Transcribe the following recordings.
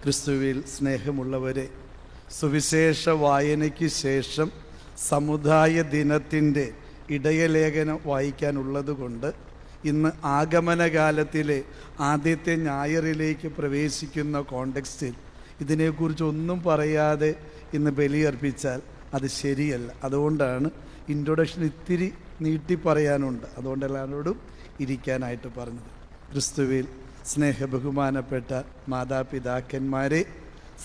ക്രിസ്തുവിൽ സ്നേഹമുള്ളവരെ, സുവിശേഷ വായനയ്ക്ക് ശേഷം സമുദായ ദിനത്തിൻ്റെ ഇടയലേഖനം വായിക്കാനുള്ളത് കൊണ്ട് ഇന്ന് ആഗമനകാലത്തിലെ ആദ്യത്തെ ഞായറിലേക്ക് പ്രവേശിക്കുന്ന കോണ്ടെക്സ്റ്റിൽ ഇതിനെക്കുറിച്ച് ഒന്നും പറയാതെ ഇന്ന് ബലിയർപ്പിച്ചാൽ അത് ശരിയല്ല. അതുകൊണ്ടാണ് ഇൻട്രൊഡക്ഷൻ ഇത്തിരി നീട്ടി പറയാനുണ്ട്. അതുകൊണ്ട് എല്ലാവരോടും ഇരിക്കാനായിട്ട് പറഞ്ഞത്. ക്രിസ്തുവിൽ സ്നേഹബഹുമാനപ്പെട്ട മാതാപിതാക്കന്മാരെ,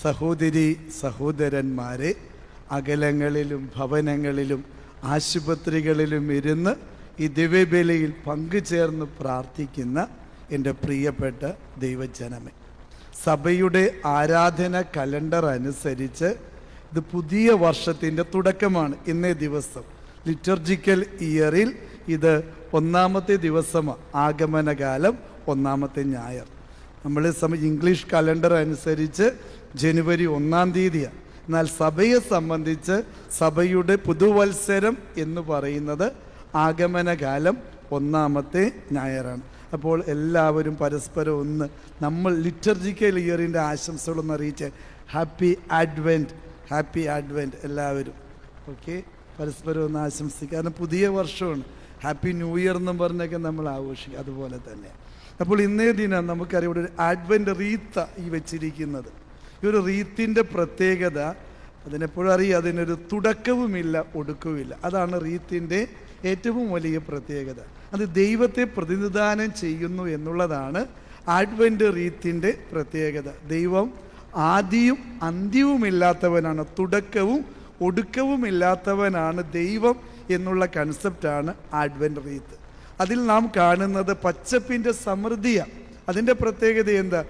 സഹോദരി സഹോദരന്മാരെ, അകലങ്ങളിലും ഭവനങ്ങളിലും ആശുപത്രികളിലും ഇരുന്ന് ഈ ദിവ്യബലിയിൽ പങ്കുചേർന്ന് പ്രാർത്ഥിക്കുന്ന എൻ്റെ പ്രിയപ്പെട്ട ദൈവജനമേ, സഭയുടെ ആരാധന കലണ്ടർ അനുസരിച്ച് ഇത് പുതിയ വർഷത്തിൻ്റെ തുടക്കമാണ്. ഇന്നേ ദിവസം ലിറ്റർജിക്കൽ ഇയറിൽ ഇത് ഒന്നാമത്തെ ദിവസമാണ്. ആഗമനകാലം ഒന്നാമത്തെ ഞായർ. നമ്മൾ ഇംഗ്ലീഷ് കലണ്ടർ അനുസരിച്ച് ജനുവരി 1-ാം തീയതിയാണ്. എന്നാൽ സഭയെ സംബന്ധിച്ച് സഭയുടെ പുതുവത്സരം എന്ന് പറയുന്നത് ആഗമനകാലം ഒന്നാമത്തെ ഞായറാണ്. അപ്പോൾ എല്ലാവരും പരസ്പരം ഒന്ന് നമ്മൾ ലിറ്റർജിക്കൽ ഇയറിൻ്റെ ആശംസകളൊന്ന് അറിയിച്ച് ഹാപ്പി അഡ്വെൻറ്റ്, ഹാപ്പി അഡ്വെൻറ്റ് എല്ലാവരും. ഓക്കെ, പരസ്പരം ഒന്ന് ആശംസിക്കുക. കാരണം പുതിയ വർഷമാണ്. ഹാപ്പി ന്യൂ ഇയർ എന്നും പറഞ്ഞൊക്കെ നമ്മൾ ആഘോഷിക്കുക. അതുപോലെ തന്നെ അപ്പോൾ ഇന്നേ ദിനം നമുക്കറിയാം ഇവിടെ ഒരു അഡ്വെൻറ്റ് റീത്ത ഈ വെച്ചിരിക്കുന്നത്. ഈ ഒരു റീത്തിൻ്റെ പ്രത്യേകത അതിനെപ്പോഴും അറിയാം, അതിനൊരു തുടക്കവുമില്ല ഒടുക്കവുമില്ല. അതാണ് റീത്തിൻ്റെ ഏറ്റവും വലിയ പ്രത്യേകത. അത് ദൈവത്തെ പ്രതിനിധാനം ചെയ്യുന്നു എന്നുള്ളതാണ് അഡ്വെൻറ്റ് റീത്തിൻ്റെ പ്രത്യേകത. ദൈവം ആദിയും അന്ത്യവുമില്ലാത്തവനാണ്, തുടക്കവും ഒടുക്കവുമില്ലാത്തവനാണ് ദൈവം എന്നുള്ള കൺസെപ്റ്റാണ് അഡ്വെൻറ്റ് റീത്ത്. അതിൽ നാം കാണുന്നത് പച്ചപ്പിൻ്റെ സമൃദ്ധിയാണ്. അതിൻ്റെ പ്രത്യേകത എന്താ?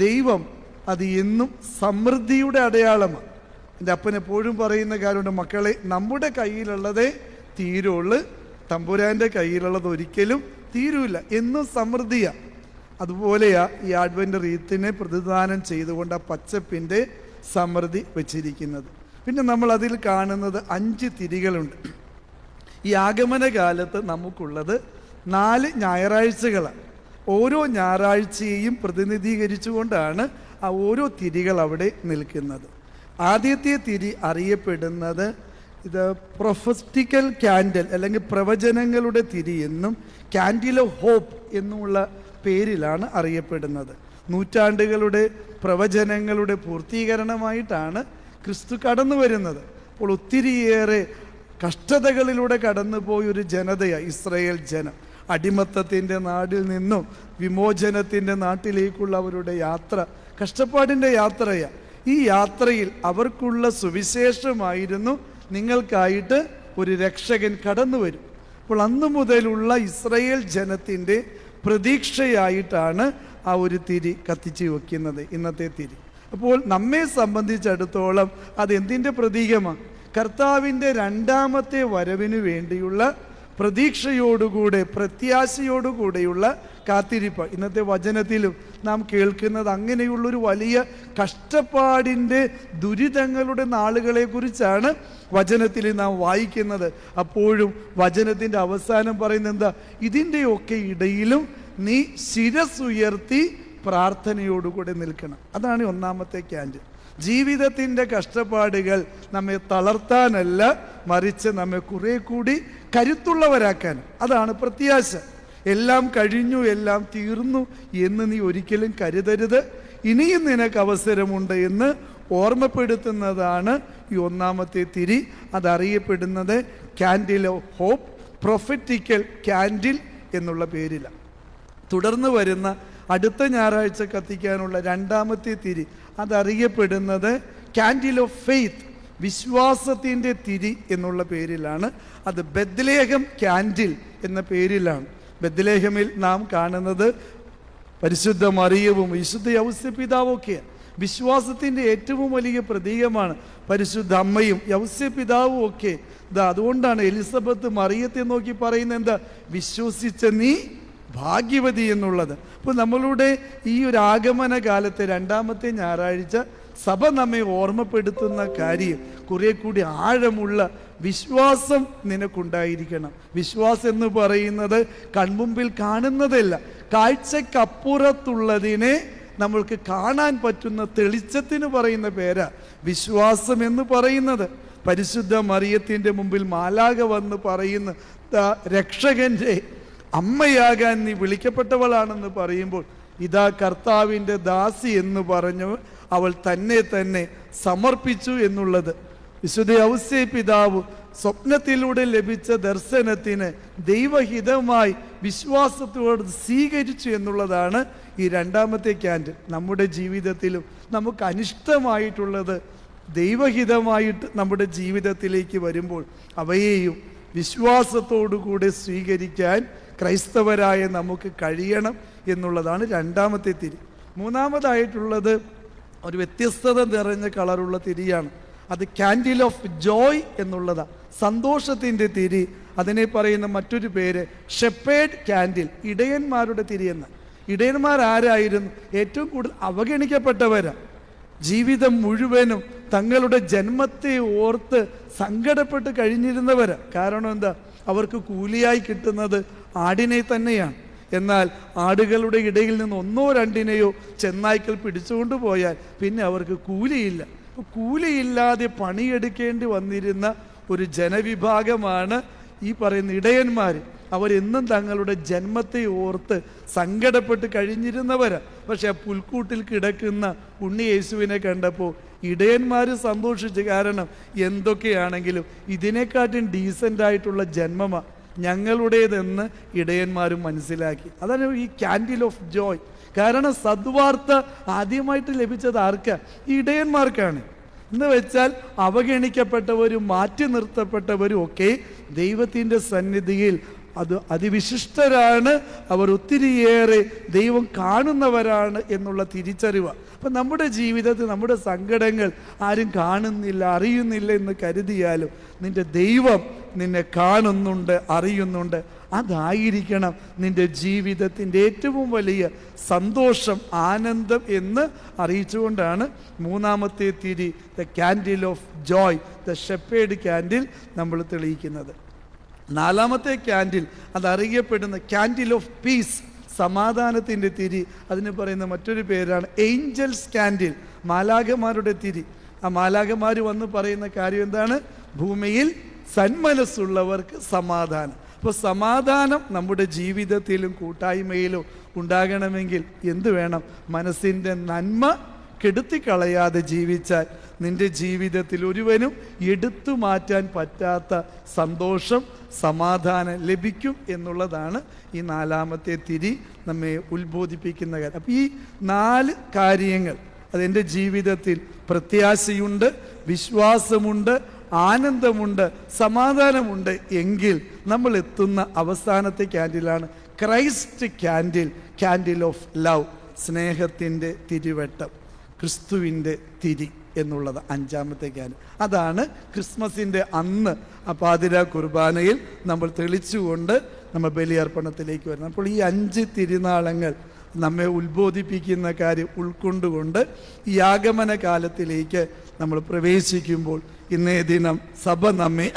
ദൈവം അത് എന്നും സമൃദ്ധിയുടെ അടയാളമാണ്. എൻ്റെ അപ്പൻ എപ്പോഴും പറയുന്ന കാര്യമുണ്ട്, മക്കളെ, നമ്മുടെ കയ്യിലുള്ളതേ തീരുള്ളൂ, തമ്പുരാൻ്റെ കയ്യിലുള്ളത് ഒരിക്കലും തീരൂല, എന്നും സമൃദ്ധിയാണ്. അതുപോലെയാ ഈ അഡ്വെൻറ്റ് റീത്തിനെ പ്രതിദാനം ചെയ്തുകൊണ്ട് ആ പച്ചപ്പിൻ്റെ സമൃദ്ധി വെച്ചിരിക്കുന്നത്. പിന്നെ നമ്മൾ അതിൽ കാണുന്നത് 5 തിരികളുണ്ട്. ഈ ആഗമന കാലത്ത് നമുക്കുള്ളത് 4 ഞായറാഴ്ചകളാണ്. ഓരോ ഞായറാഴ്ചയെയും പ്രതിനിധീകരിച്ചുകൊണ്ടാണ് ആ ഓരോ തിരികൾ അവിടെ നിൽക്കുന്നത്. ആദ്യത്തെ തിരി അറിയപ്പെടുന്നത് ഇത് പ്രൊഫറ്റിക്കൽ ക്യാൻഡിൽ അല്ലെങ്കിൽ പ്രവചനങ്ങളുടെ തിരി എന്നും ക്യാൻഡിൽ ഓഫ് ഹോപ്പ് എന്നുമുള്ള പേരിലാണ് അറിയപ്പെടുന്നത്. നൂറ്റാണ്ടുകളുടെ പ്രവചനങ്ങളുടെ പൂർത്തീകരണമായിട്ടാണ് ക്രിസ്തു കടന്നു വരുന്നത്. അപ്പോൾ ഒത്തിരിയേറെ കഷ്ടതകളിലൂടെ കടന്നുപോയൊരു ജനതയാണ് ഇസ്രായേൽ ജനം. അടിമത്തത്തിൻ്റെ നാടിൽ നിന്നും വിമോചനത്തിൻ്റെ നാട്ടിലേക്കുള്ള അവരുടെ യാത്ര കഷ്ടപ്പാടിൻ്റെ യാത്രയാണ്. ഈ യാത്രയിൽ അവർക്കുള്ള സുവിശേഷമായിരുന്നു നിങ്ങൾക്കായിട്ട് ഒരു രക്ഷകൻ കടന്നു വരും. അപ്പോൾ അന്നു മുതലുള്ള ഇസ്രായേൽ ജനത്തിൻ്റെ പ്രതീക്ഷയായിട്ടാണ് ആ ഒരു തിരി കത്തിച്ച് വയ്ക്കുന്നത്, ഇന്നത്തെ തിരി. അപ്പോൾ നമ്മെ സംബന്ധിച്ചിടത്തോളം അതെന്തിൻ്റെ പ്രതീകമാണ്? കർത്താവിൻ്റെ 2ാമത്തെ വരവിന് വേണ്ടിയുള്ള പ്രതീക്ഷയോടുകൂടെ പ്രത്യാശയോടുകൂടെയുള്ള കാത്തിരിപ്പ്. ഇന്നത്തെ വചനത്തിലും നാം കേൾക്കുന്നത് അങ്ങനെയുള്ളൊരു വലിയ കഷ്ടപ്പാടിൻ്റെ ദുരിതങ്ങളുടെ നാളുകളെക്കുറിച്ചാണ് വചനത്തിൽ നാം വായിക്കുന്നത്. അപ്പോഴും വചനത്തിൻ്റെ അവസാനം പറയുന്നത് എന്താ? ഇതിൻ്റെയൊക്കെ ഇടയിലും നീ ശിരസുയർത്തി പ്രാർത്ഥനയോടുകൂടെ നിൽക്കണം. അതാണ് 1ാമത്തെ ക്യാൻഡിൽ. ജീവിതത്തിൻ്റെ കഷ്ടപ്പാടുകൾ നമ്മെ തളർത്താനല്ല, മറിച്ച് നമ്മെ കുറെ കൂടി കരുത്തുള്ളവരാക്കാൻ. അതാണ് പ്രത്യാശ. എല്ലാം കഴിഞ്ഞു, എല്ലാം തീർന്നു എന്ന് നീ ഒരിക്കലും കരുതരുത്. ഇനിയും നിനക്ക് അവസരമുണ്ട് എന്ന് ഓർമ്മപ്പെടുത്തുന്നതാണ് ഈ 1ാമത്തെ തിരി. അതറിയപ്പെടുന്നത് candle of hope, prophetical candle എന്നുള്ള പേരിലാണ്. തുടർന്ന് വരുന്ന അടുത്ത ഞായറാഴ്ച കത്തിക്കാനുള്ള 2ാമത്തെ തിരി അതറിയപ്പെടുന്നത് ക്യാൻഡിൽ ഓഫ് ഫെയ്ത്ത്, വിശ്വാസത്തിൻ്റെ തിരി എന്നുള്ള പേരിലാണ്. അത് ബെത്ലഹേം ക്യാൻഡിൽ എന്ന പേരിലാണ്. ബെത്ലഹേമിൽ നാം കാണുന്നത് പരിശുദ്ധ മറിയവും വിശുദ്ധ യൗസേപ്പിതാവും ഒക്കെയാണ്. വിശ്വാസത്തിൻ്റെ ഏറ്റവും വലിയ പ്രതീകമാണ് പരിശുദ്ധ അമ്മയും യൗസേപ്പിതാവും ഒക്കെ. അതുകൊണ്ടാണ് എലിസബത്ത് മറിയത്തെ നോക്കി പറയുന്നത് എന്താ? വിശ്വസിച്ച നീ ഭാഗ്യവതി എന്നുള്ളത്. അപ്പോൾ നമ്മളുടെ ഈ ഒരു ആഗമന കാലത്തെ 2ാമത്തെ ഞായറാഴ്ച സഭ നമ്മെ ഓർമ്മപ്പെടുത്തുന്ന കാര്യം കുറെ കൂടി ആഴമുള്ള വിശ്വാസം നിനക്കുണ്ടായിരിക്കണം. വിശ്വാസം എന്ന് പറയുന്നത് കൺമുമ്പിൽ കാണുന്നതല്ല, കാഴ്ചക്കപ്പുറത്തുള്ളതിനെ നമ്മൾക്ക് കാണാൻ പറ്റുന്ന തെളിച്ചത്തിന് പറയുന്ന പേരാ വിശ്വാസം എന്ന് പറയുന്നത്. പരിശുദ്ധ മറിയത്തിൻ്റെ മുമ്പിൽ മാലാഖ വന്ന് പറയുന്ന രക്ഷകൻ്റെ അമ്മയാകാൻ നീ വിളിക്കപ്പെട്ടവളാണെന്ന് പറയുമ്പോൾ, ഇതാ കർത്താവിൻ്റെ ദാസി എന്ന് പറഞ്ഞു അവൾ തന്നെ സമർപ്പിച്ചു എന്നുള്ളത് വിശുദ്ധ ഔസേ പിതാവ് സ്വപ്നത്തിലൂടെ ലഭിച്ച ദർശനത്തിന് ദൈവഹിതമായി വിശ്വാസത്തോട് സ്വീകരിച്ചു എന്നുള്ളതാണ് ഈ രണ്ടാമത്തെ ക്യാൻഡിൽ. നമ്മുടെ ജീവിതത്തിലും നമുക്ക് അനിഷ്ടമായിട്ടുള്ളത് ദൈവഹിതമായിട്ട് നമ്മുടെ ജീവിതത്തിലേക്ക് വരുമ്പോൾ അവയെയും വിശ്വാസത്തോടുകൂടെ സ്വീകരിക്കാൻ ക്രൈസ്തവരായ നമുക്ക് കഴിയണം എന്നുള്ളതാണ് രണ്ടാമത്തെ തിരി. മൂന്നാമതായിട്ടുള്ളത് ഒരു വ്യത്യസ്തത നിറഞ്ഞ കളറുള്ള തിരിയാണ്. അത് ക്യാൻഡിൽ ഓഫ് ജോയ് എന്നുള്ളതാണ്, സന്തോഷത്തിൻ്റെ തിരി. അതിനെ പറയുന്ന മറ്റൊരു പേര് ഷെപ്പേർഡ് ക്യാൻഡിൽ, ഇടയന്മാരുടെ തിരി എന്ന്. ഇടയന്മാർ ആരായിരുന്നു? ഏറ്റവും കൂടുതൽ അവഗണിക്കപ്പെട്ടവരാണ്. ജീവിതം മുഴുവനും തങ്ങളുടെ ജന്മത്തെ ഓർത്ത് സങ്കടപ്പെട്ട് കഴിഞ്ഞിരുന്നവരാ. കാരണം എന്താ? അവർക്ക് കൂലിയായി കിട്ടുന്നത് ആടിനെ തന്നെയാണ്. എന്നാൽ ആടുകളുടെ ഇടയിൽ നിന്ന് ഒന്നോ രണ്ടിനെയോ ചെന്നായ്ക്കൾ പിടിച്ചുകൊണ്ട് പോയാൽ പിന്നെ അവർക്ക് കൂലിയില്ല. കൂലിയില്ലാതെ പണിയെടുക്കേണ്ടി വന്നിരുന്ന ഒരു ജനവിഭാഗമാണ് ഈ പറയുന്ന ഇടയന്മാർ. അവരെന്നും തങ്ങളുടെ ജന്മത്തെ ഓർത്ത് സങ്കടപ്പെട്ട് കഴിഞ്ഞിരുന്നവരാ. പക്ഷെ ആ പുൽക്കൂട്ടിൽ കിടക്കുന്ന ഉണ്ണി യേശുവിനെ കണ്ടപ്പോൾ ഇടയന്മാർ സന്തോഷിച്ചു. കാരണം എന്തൊക്കെയാണെങ്കിലും ഇതിനെക്കാട്ടും ഡീസൻ്റായിട്ടുള്ള ജന്മമാണ് ഞങ്ങളുടേതെന്ന് ഇടയന്മാരും മനസ്സിലാക്കി. അതാണ് ഈ ക്യാൻഡിൽ ഓഫ് ജോയ്. കാരണം സദ്വാർത്ത ആദ്യമായിട്ട് ലഭിച്ചത് ആർക്കാ? ഈ ഇടയന്മാർക്കാണ്. എന്ന് വെച്ചാൽ അവഗണിക്കപ്പെട്ടവരും മാറ്റി നിർത്തപ്പെട്ടവരും ഒക്കെ ദൈവത്തിൻ്റെ സന്നിധിയിൽ അതിവിശിഷ്ടരാണ്. അവർ ഒത്തിരിയേറെ ദൈവം കാണുന്നവരാണ് എന്നുള്ള തിരിച്ചറിവ്. അപ്പം നമ്മുടെ ജീവിതത്തിൽ നമ്മുടെ സങ്കടങ്ങൾ ആരും കാണുന്നില്ല, അറിയുന്നില്ല എന്ന് കരുതിയാലും നിന്റെ ദൈവം നിന്നെ കാണുന്നുണ്ട്, അറിയുന്നുണ്ട്. അതായിരിക്കണം നിന്റെ ജീവിതത്തിൻ്റെ ഏറ്റവും വലിയ സന്തോഷം, ആനന്ദം എന്ന് അറിയിച്ചുകൊണ്ടാണ് മൂന്നാമത്തെ തിരി, the candle of Joy, the shepherd candle നമ്മൾ തെളിയിക്കുന്നത്. നാലാമത്തെ ക്യാൻഡിൽ അതറിയപ്പെടുന്ന ക്യാൻഡിൽ ഓഫ് പീസ്, സമാധാനത്തിൻ്റെ തിരി. അതിന് പറയുന്ന മറ്റൊരു പേരാണ് ഏഞ്ചൽസ് ക്യാൻഡിൽ, മാലാഖമാരുടെ തിരി. ആ മാലാഖമാർ വന്ന് പറയുന്ന കാര്യം എന്താണ്? ഭൂമിയിൽ സന്മനസ്സുള്ളവർക്ക് സമാധാനം. അപ്പോൾ സമാധാനം നമ്മുടെ ജീവിതത്തിലും കൂട്ടായ്മയിലും ഉണ്ടാകണമെങ്കിൽ എന്ത് വേണം? മനസ്സിൻ്റെ നന്മ കെടുത്തിക്കളയാതെ ജീവിച്ചാൽ നിന്റെ ജീവിതത്തിൽ ഒരുവനും എടുത്തു മാറ്റാൻ പറ്റാത്ത സന്തോഷം, സമാധാനം ലഭിക്കും എന്നുള്ളതാണ് ഈ നാലാമത്തെ തിരി നമ്മെ ഉത്ബോധിപ്പിക്കുന്ന കാര്യം. അപ്പോൾ ഈ 4 കാര്യങ്ങൾ അതെൻ്റെ ജീവിതത്തിൽ പ്രത്യാശയുണ്ട്, വിശ്വാസമുണ്ട്, ആനന്ദമുണ്ട്, സമാധാനമുണ്ട് എങ്കിൽ നമ്മൾ എത്തുന്ന അവസാനത്തെ ക്യാൻഡിലാണ് Christ candle, candle of love, സ്നേഹത്തിൻ്റെ തിരിവട്ടം, ക്രിസ്തുവിൻ്റെ തിരി എന്നുള്ളത് അഞ്ചാമത്തെ ക്യാൻഡിൽ. അതാണ് ക്രിസ്മസിൻ്റെ അന്ന് ആ പാതിരാ കുർബാനയിൽ നമ്മൾ തെളിച്ചുകൊണ്ട് നമ്മൾ ബലിയർപ്പണത്തിലേക്ക് വരുന്നത്. അപ്പോൾ ഈ 5 തിരുനാളങ്ങൾ നമ്മെ ഉത്ബോധിപ്പിക്കുന്ന കാര്യം ഉൾക്കൊണ്ടുകൊണ്ട് ഈ ആഗമന കാലത്തിലേക്ക് നമ്മൾ പ്രവേശിക്കുമ്പോൾ ഇന്നേ ദിനം സഭ നമ്മെ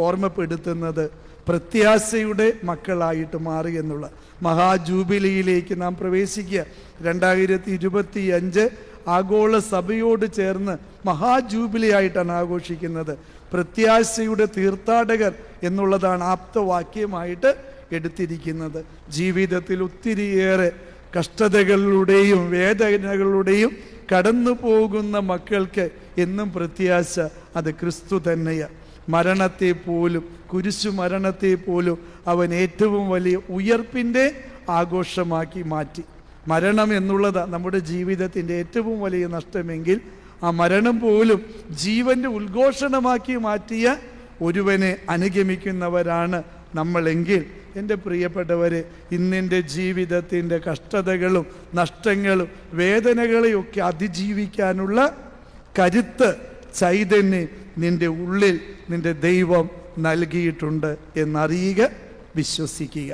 ഓർമ്മപ്പെടുത്തുന്നത് പ്രത്യാശയുടെ മക്കളായിട്ട് മാറി എന്നുള്ള മഹാജൂബിലിയിലേക്ക് നാം പ്രവേശിക്കുക. 2025 ആഗോള സഭയോട് ചേർന്ന് മഹാജൂബിലി ആയിട്ടാണ് ആഘോഷിക്കുന്നത്. പ്രത്യാശയുടെ തീർത്ഥാടകർ എന്നുള്ളതാണ് ആപ്തവാക്യമായിട്ട് എടുത്തിരിക്കുന്നത്. ജീവിതത്തിൽ ഒത്തിരിയേറെ കഷ്ടതകളിലൂടെയും വേദനകളുടെയും കടന്നു പോകുന്ന മക്കൾക്ക് എന്നും പ്രത്യാശ അത് ക്രിസ്തു തന്നെയാണ്. മരണത്തെ പോലും, കുരിശു മരണത്തെ പോലും അവൻ ഏറ്റവും വലിയ ഉയർപ്പിൻ്റെ ആഘോഷമാക്കി മാറ്റി. മരണം എന്നുള്ളത് നമ്മുടെ ജീവിതത്തിൻ്റെ ഏറ്റവും വലിയ നഷ്ടമെങ്കിൽ ആ മരണം പോലും ജീവൻ്റെ ഉദ്ഘോഷണമാക്കി മാറ്റിയ ഒരുവനെ അനുഗമിക്കുന്നവരാണ് നമ്മളെങ്കിൽ എൻ്റെ പ്രിയപ്പെട്ടവരെ, ഇന്നെൻ്റെ ജീവിതത്തിൻ്റെ കഷ്ടതകളും നഷ്ടങ്ങളും വേദനകളെയൊക്കെ അതിജീവിക്കാനുള്ള കരുത്ത്, ചൈതന്യം നിൻ്റെ ഉള്ളിൽ നിൻ്റെ ദൈവം നൽകിയിട്ടുണ്ട് എന്നറിയുക, വിശ്വസിക്കുക.